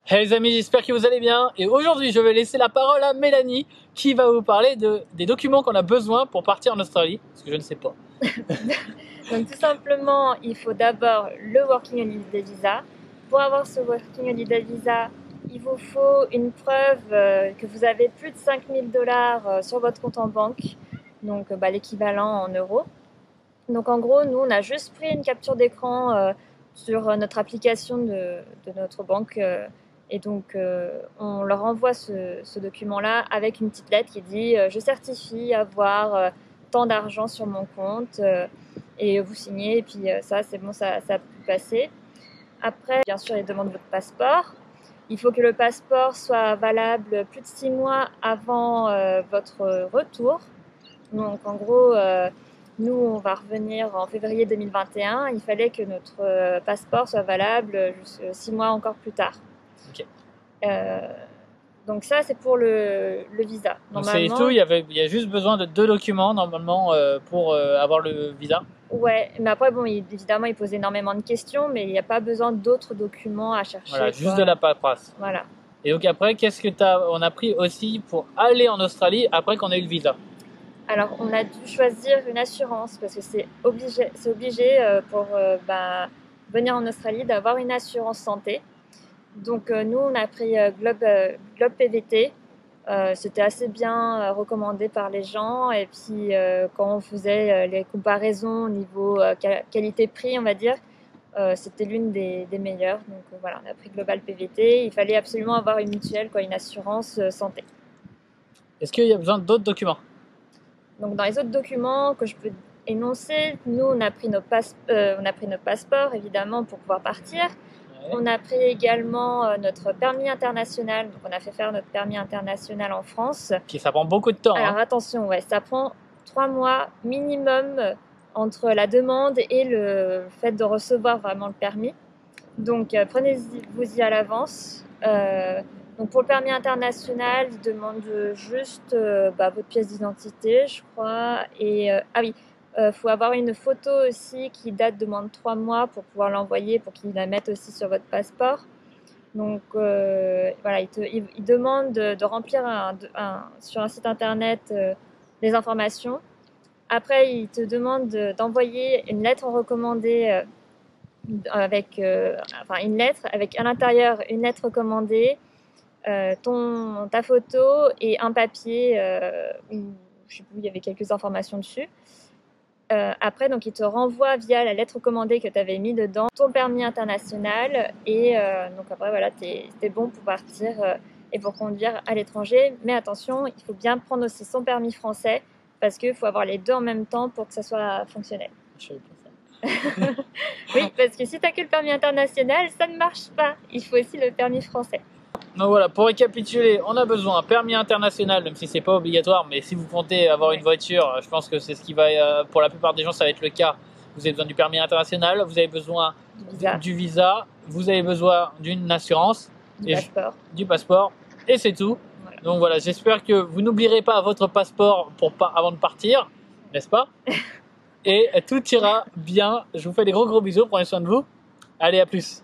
Hey les amis, j'espère que vous allez bien. Et aujourd'hui, je vais laisser la parole à Mélanie qui va vous parler des documents qu'on a besoin pour partir en Australie, parce que je ne sais pas. Donc tout simplement, il faut d'abord le Working Holiday Visa. Pour avoir ce Working Holiday Visa, il vous faut une preuve que vous avez plus de 5 000 $ sur votre compte en banque, donc l'équivalent en euros. Donc en gros, nous, on a juste pris une capture d'écran sur notre application de notre banque. Et donc, on leur envoie ce document-là avec une petite lettre qui dit je certifie avoir tant d'argent sur mon compte et vous signez. Et puis ça, c'est bon, ça a pu passer. Après, bien sûr, ils demandent votre passeport. Il faut que le passeport soit valable plus de 6 mois avant votre retour. Donc en gros, nous, on va revenir en février 2021. Il fallait que notre passeport soit valable 6 mois encore plus tard. Ok. Donc ça, c'est pour le visa. Donc c'est tout, il y a juste besoin de 2 documents normalement pour avoir le visa. Ouais, mais après, bon, évidemment, il pose énormément de questions, mais il n'y a pas besoin d'autres documents à chercher. Voilà, juste de la paperasse. Voilà. Et donc après, qu'est-ce que on a pris aussi pour aller en Australie après qu'on ait eu le visa? Alors, on a dû choisir une assurance parce que c'est obligé pour venir en Australie d'avoir une assurance santé. Donc, nous, on a pris Globe PVT. C'était assez bien recommandé par les gens. Et puis, quand on faisait les comparaisons au niveau qualité-prix, on va dire, c'était l'une des meilleures. Donc, voilà, on a pris Global PVT. Il fallait absolument avoir une mutuelle, une assurance santé. Est-ce qu'il y a besoin d'autres documents? Donc, dans les autres documents que je peux énoncer, nous, on a pris nos passeports, évidemment, pour pouvoir partir. Ouais. On a pris également notre permis international. Donc, on a fait faire notre permis international en France. Okay, ça prend beaucoup de temps. Alors, attention, ouais, ça prend 3 mois minimum entre la demande et le fait de recevoir vraiment le permis. Donc, prenez-vous-y à l'avance. Donc pour le permis international, il demande juste votre pièce d'identité, je crois. Et faut avoir une photo aussi qui date de moins de 3 mois pour pouvoir l'envoyer, pour qu'ils la mettent aussi sur votre passeport. Donc voilà, il demande de remplir sur un site internet les informations. Après, il te demande d'envoyer une lettre recommandée avec une lettre avec à l'intérieur une lettre recommandée. Ta photo et un papier où je sais plus, il y avait quelques informations dessus. Après, donc, il te renvoie via la lettre recommandée que tu avais mis dedans ton permis international et donc après voilà, t'es bon pour partir et pour conduire à l'étranger. Mais attention, il faut bien prendre aussi son permis français parce qu'il faut avoir les deux en même temps pour que ça soit fonctionnel. Je savais pas ça. Oui, parce que si tu n'as que le permis international, ça ne marche pas. Il faut aussi le permis français. Donc voilà, pour récapituler, on a besoin d'un permis international, même si c'est pas obligatoire, mais si vous comptez avoir une voiture, je pense que c'est ce qui va, pour la plupart des gens, ça va être le cas. Vous avez besoin du permis international, vous avez besoin du visa, vous avez besoin d'une assurance, du passeport, et c'est tout. Voilà. Donc voilà, j'espère que vous n'oublierez pas votre passeport avant de partir, n'est-ce pas? Et tout ira bien. Je vous fais des gros bisous, prenez soin de vous. Allez, à plus.